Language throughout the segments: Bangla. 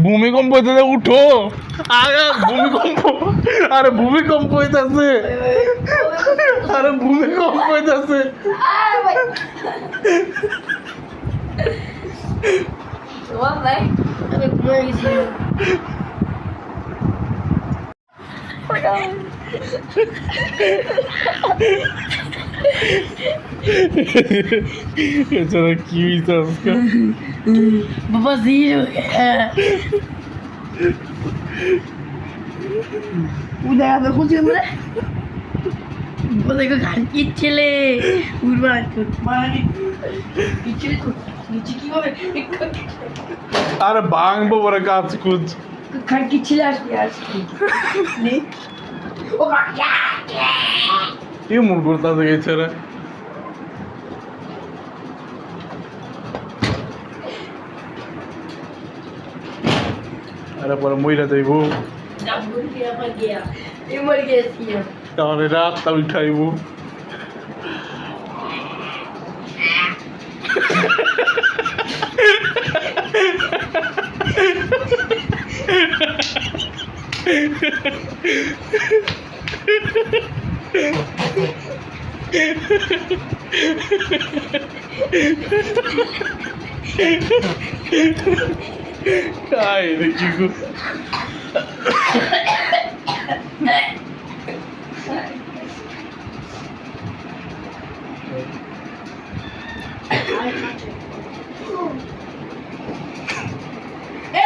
ভূমিকম্প হইতেছে, উঠো। আরে ভূমিকম্প, আরে ভূমিকম্প হইতেছে, আরে ভূমিকম্প হইতেছে। আমি ঘুমিয়ে গেছি। এছাড়া কি হইছে আজকে? বাবা জিরো উদয় আমি খুঁজছি বলে বলে গান কিচ্ছেলে উড়বা মানে কিচ্ছেলে তো নিচে কি হবে আরে ভাঙবো পরে কাজ কুচ। খান কিচ্ছেলে আসবে আসবে নে ও বাবা কি মন করতেছে এছাড়া? আরে পরে মইরা যাইব, তাহলে রাতটা উঠাইব। Ai, digo.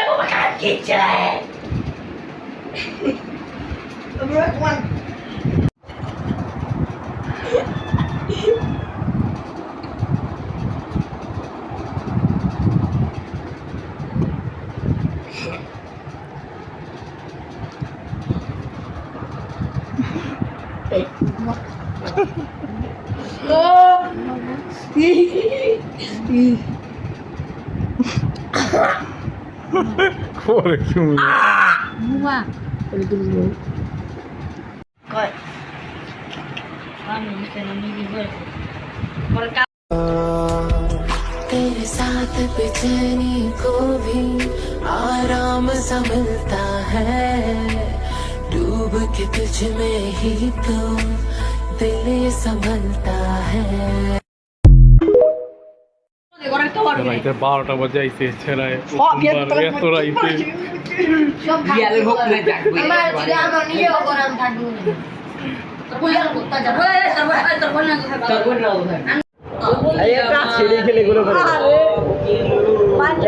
vou matar aqui, tira one. Porra, que mulher. Mua. Ele dormiu. Coi. Vamos, que não me diverte. Por cá. तेरे साथ बेचैनी को भी आराम सा मिलता है डूब के तुझ में ही तो दिल संभलता है রাইতে 12টা বাজে আইছে ছেড়ায় এত রাইতে।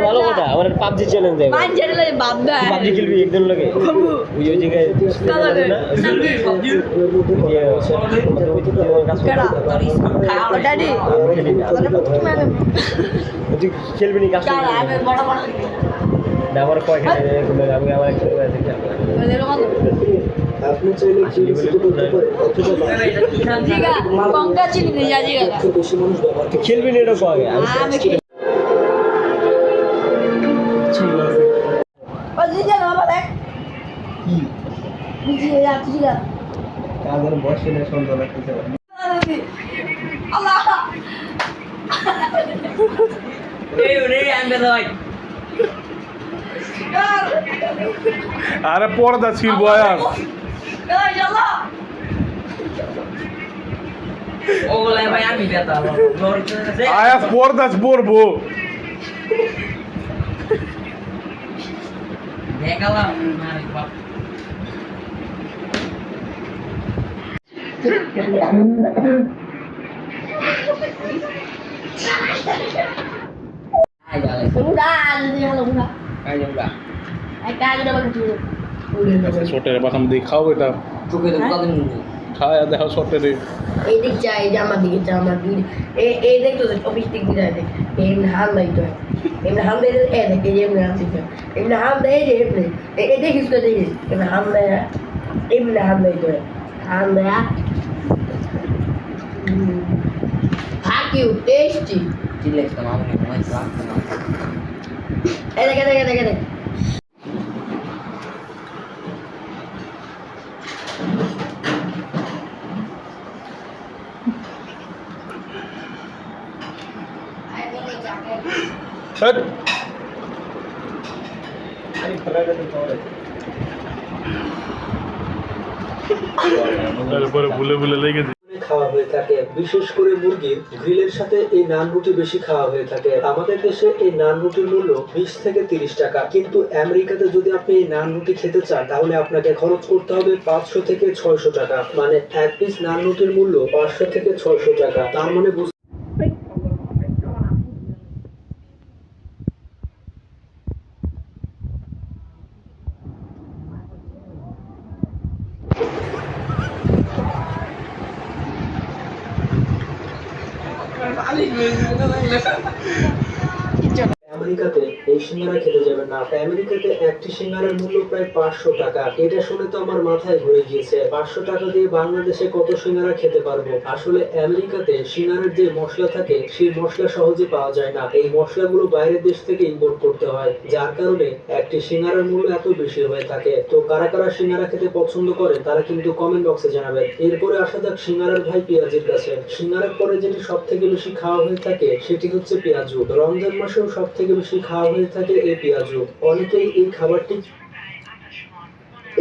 ভালো কথা আমার পাবজি চ্যালেঞ্জ দেবে পাবজি খেলবি একদিন লাগে ওই জায়গায় তুই খেলবি নি কাজ আমার কয় খেলে আমি আমার আপনি চাইলে খেলবি না এরকম আগে কাজের বসে না সুন্দর লাগতেছে আরে পর্দা ছিড়ব আর আয়াস পর্দা পরবো ছোটের বাসাম দিয়ে খাও এটা খায় দেখো ছোটের এই দিক যায় এই যে আমার দিকে যা আমার দিকে এই দেখতো অফিস দিক দিয়ে দেখ এমনি হাল লাইতো এমনি হাল দিয়ে এ দেখ এই যে এমনি হাল দিতে এমনি হাল দেয় যে এমনি এই দেখিস তো দেখিস এমনি হাল দেয় এমনি হাল লাইতো হাল দেয়া Aqui o texto. É. হ্যাট। তারপরে ভুলে ভুলে লেগে খাওয়া হয়ে থাকে, বিশেষ করে মুরগির গ্রিলের সাথে এই নান রুটি বেশি খাওয়া হয়ে থাকে। আমাদের দেশে এই নান রুটির মূল্য 20 থেকে 30 টাকা, কিন্তু আমেরিকাতে যদি আপনি এই নান রুটি খেতে চান তাহলে আপনাকে খরচ করতে হবে 500 থেকে 600 টাকা। মানে এক পিস নান রুটির মূল্য 500 থেকে 600 টাকা। তার মানে আমেরিকাতে এই সিঙ্গারা খেতে যাবেন না। আমেরিকাতে একটি সিঙ্গারার মূল্য প্রায় 500 টাকা। এটা শুনে তো আমার মাথায় ঘুরে গিয়েছে, 500 টাকা দিয়ে বাংলাদেশে কত সিঙ্গারা খেতে পারবো। আসলে আমেরিকাতে সিঙ্গারার যে মশলা থাকে সেই মশলা সহজে পাওয়া যায় না। এই মশলাগুলো বাইরের দেশ থেকে ইম্পোর্ট করতে হয়, যার কারণে একটি সিঙ্গারার মূল্য এত বেশি হয়ে থাকে। তো কারা কারা সিঙ্গারা খেতে পছন্দ করে তারা কিন্তু কমেন্ট বক্সে জানাবেন। এরপরে আসা যাক সিঙ্গারার ভাই পেঁয়াজের কাছে। সিঙ্গারার পরে যেটি সব থেকে বেশি খাওয়া হয়ে থাকে সেটি হচ্ছে পেঁয়াজু। রমজান মাসেও সব থেকে বেশি খাওয়া হয়ে থাকে এই পেঁয়াজু। অনেকেই এই খাবারটি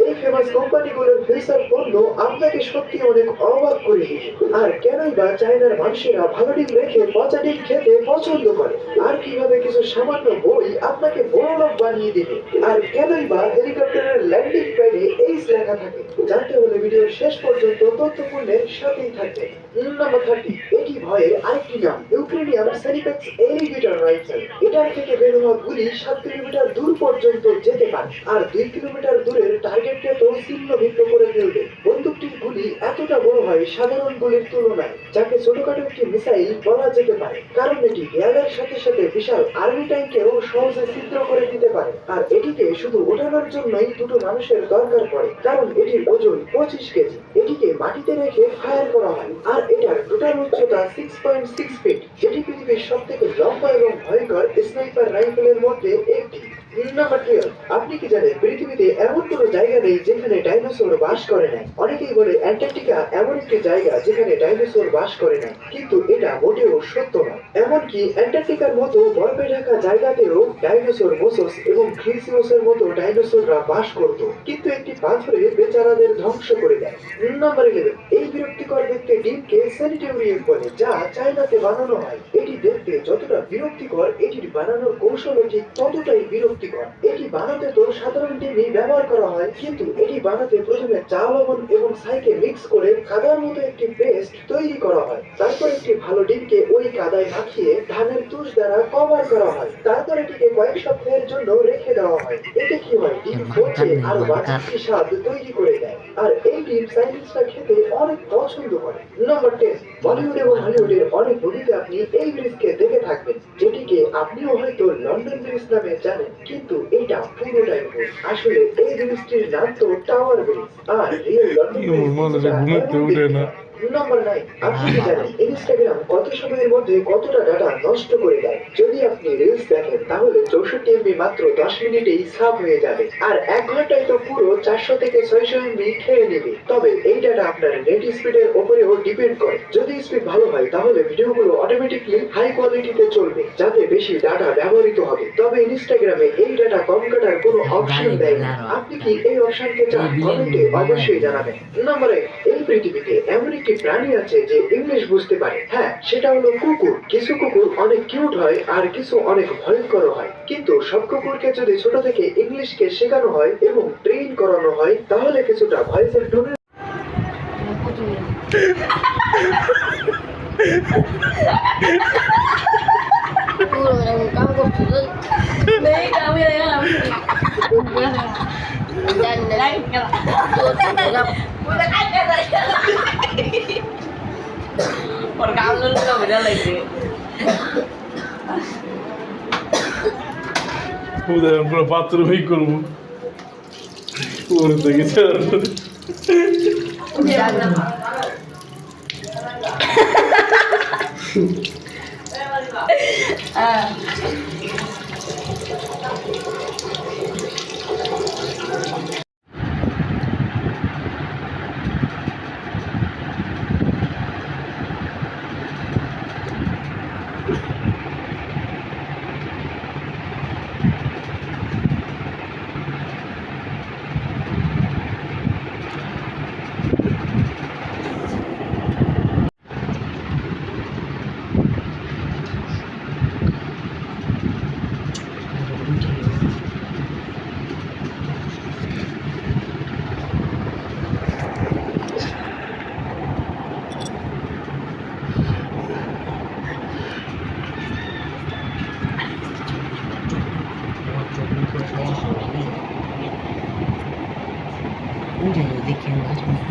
এই ফেমাস কোম্পানিগুলোর ফেসার পণ্য আপনাকে সত্যি অনেক অবাক করে দিবে। আর কেনই বা চায়নার মানুষেরা ভালো ডিম রেখে পচা ডিম খেতে পছন্দ করে, আর কিভাবে কিছু সামান্য বই আপনাকে বড় লোক বানিয়ে দিবে, আর কেনই বা হেলিকপ্টারের ল্যান্ডিং প্যাডে এইচ লেখা থাকে। জানতে হলে ভিডিওর শেষ পর্যন্ত তথ্যপূর্ণের সাথেই থাকবে। নাম্বার 30, এটি ভয়ের আরেকটি নাম, ইউক্রেনিয়াম সেনিপেক্স এলিগেটর রাইফেল। এটার থেকে বের হওয়া গুলি 7 কিলোমিটার দূর পর্যন্ত যেতে পারে, আর 2 কিলোমিটার দূরের টার্গেটকে তো ছিন্নভিন্ন করে ফেলবে। বন্দুকটির গুলি এতটা বড় হয় সাধারণ গুলির তুলনায়, যাকে ছোটখাটো একটি মিসাইল বলা যেতে পারে, কারণ এটি দেয়ালের সাথে সাথে বিশাল আর্মি ট্যাঙ্কেও সহজে ছিদ্র করে দিতে পারে। আর এটিকে শুধু ওঠানোর জন্যই দুটো মানুষের দরকার পড়ে, কারণ এটির ওজন 25 কেজি। এটিকে মাটিতে রেখে ফায়ার করা হয়, আর এটার টোটাল উচ্চতা 6.6 ফিট, যেটি পৃথিবীর সব থেকে লম্বা এবং ভয়ঙ্কর স্নাইপার রাইফেলের মধ্যে একটি। নাম্বার 12, আপনি কি জানেন পৃথিবীতে এমন কোনো জায়গা নেই যেখানে ডাইনোসর বাস করে নাই? অনেকেই বলে অ্যান্টার্কটিকা এমন একটি জায়গা যেখানে ডাইনোসর বাস করে নাই, কিন্তু এটা মোটেও সত্য নয়। এমনকি অ্যান্টার্কটিকার মতো বরফে ঢাকা জায়গাতেও ডাইনোসর, মোসস এবং ক্রিসিওসের মতো ডাইনোসররা বাস করত, কিন্তু একটি পাথরে বেচারাদের ধ্বংস করে দেয়। নাম্বার 11, এই বিরক্তিকর দেখতে ডিমকে স্যানিটেরিয়াম বলে, যা চায়নাতে বানানো হয়। এটি দেখতে যতটা বিরক্তিকর, এটির বানানোর কৌশলও ঠিক ততটাই বিরক্তিকর। এটি বানাতে তো সাধারণ ডিমই ব্যবহার করা হয়, কিন্তু এটি বানাতে প্রথমে চা, লবণ এবং ছাইকে মিক্স করে কাদার মতো একটি পেস্ট তৈরি করা হয়। তারপর একটি ভালো ডিমকে ওই কাদায় মাখিয়ে ধানের তুষ দ্বারা কভার করা হয়। তারপর এটিকে কয়েক সপ্তাহের জন্য রেখে দেওয়া হয়। এতে কি হয়, ডিম পচে আরো বাড়তি স্বাদ তৈরি করে দেয়, আর এই ডিম চাইনিজরা খেতে অনেক পছন্দ করে। নাম্বার 10, বলিউড এবং হলিউডের অনেক মুভিতে আপনি এই ব্রিজকে দেখে থাকবেন, যেটিকে আপনিও হয়তো লন্ডন ব্রিজ নামে জানেন, কিন্তু এটা পুরোটাই ভুল। আসলে এই ব্রিজটির নাম তো টাওয়ার ব্রিজ, আর রিয়েল লন্ডন ব্রিজ। নাম্বার 9, আপনি কি জানেন ইনস্টাগ্রাম কত সময়ের মধ্যে কতটা ডাটা নষ্ট করে দেয়? যদি আপনি রিলস দেখেন তাহলে 64 MB মাত্র 10 মিনিটেই সাফ হয়ে যাবে, আর 1 ঘন্টায় তো পুরো 400 থেকে 600 MB খেয়ে নেবে। তবে এই ডাটা আপনার নেট স্পিডের উপরেও ডিপেন্ড করে। যদি স্পিড ভালো হয় তাহলে ভিডিওগুলো অটোমেটিকলি হাই কোয়ালিটিতে চলবে, যাতে বেশি ডাটা ব্যবহৃত হবে। তবে ইনস্টাগ্রামে এই ডাটা কম কাটার কোনো অপশন দেয় না। আপনি কি এই অপশনকে চান? কমেন্টে অবশ্যই জানাবেন। নাম্বার 1, এই পৃথিবীতে এমন একটি প্রাণী আছে যে ইংলিশ বুঝতে পারে। হ্যাঁ, সেটা হলো কুকুর। কিছু কুকুর অনেক কিউট হয়, আর কিছু অনেক ভয়ঙ্কর হয়, কিন্তু সব কুকুরকে যদি ছোট থেকে ইংলিশকে শেখানো হয় এবং ট্রেন করানো হয় তাহলে কিছুটা ভয়েসের টোনে কাম করছো নেই, আমি গেলাম por causa do meu vida leite. পুরো বাথরুমেই করবো ওরে গেছে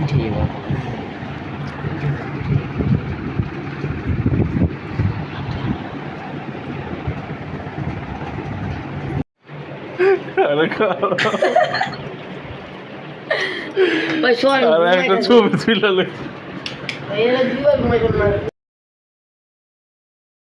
ঠিক আছে আরে খাও। ভাই শোন আর একটা ছবি তুলে এরা দুইবার ঘুমাই